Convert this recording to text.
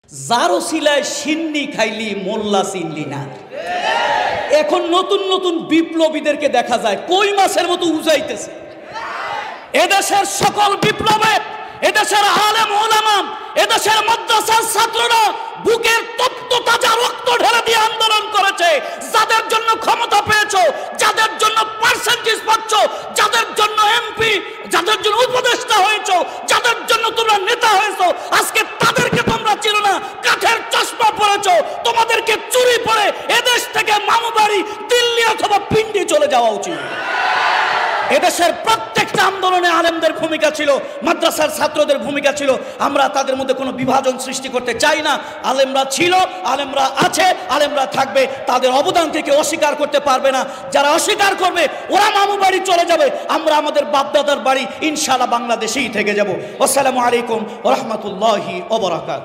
যার ওসিলায় সিন্নি খাইলি মোল্লা চিনলি না। এখন নতুন নতুন বিপ্লবীদেরকে দেখা যায় কই মাছের মতো উজাইতেছে। এদেশের সকল বিপ্লবে এদেশের আলেম ওলামা, এদেশের মাদ্রাসার ছাত্ররা বুকের তপ্ত তাজা রক্ত ঢেলে দিয়ে আন্দোলন করেছে। যাদের জন্য ক্ষমতা পেয়েছো, যাদের জন্য পার্সেন্টেজ পাচ্ছ, যাদের জন্য এমপি, যাদের জন্য উপদেষ্টা হয়েছো, যাদের জন্য তোমরা নেতা হয়েছো, আজকে তাদেরকে তোমরা চিনো না। কাঠের চশমা পরেছো, তোমাদেরকে চুরি পরে এদেশ থেকে মামুবাড়ি, দিল্লি অথবা পিন্ডি চলে যাওয়া উচিত। এদেশের প্রত্যেকটা আন্দোলনে আলেমদের ভূমিকা ছিল, মাদ্রাসার ছাত্রদের ভূমিকা ছিল। আমরা তাদের মধ্যে কোনো বিভাজন সৃষ্টি করতে চাই না। আলেমরা ছিল, আলেমরা আছে, আলেমরা থাকবে। তাদের অবদানকে কেউ অস্বীকার করতে পারবে না। যারা অস্বীকার করবে ওরা মামু বাড়ি চলে যাবে, আমরা আমাদের বাপদাদার বাড়ি ইনশাআল্লাহ বাংলাদেশেই থেকে যাব। আসসালামু আলাইকুম ওয়া রাহমাতুল্লাহি ওয়া বারাকাতুহু।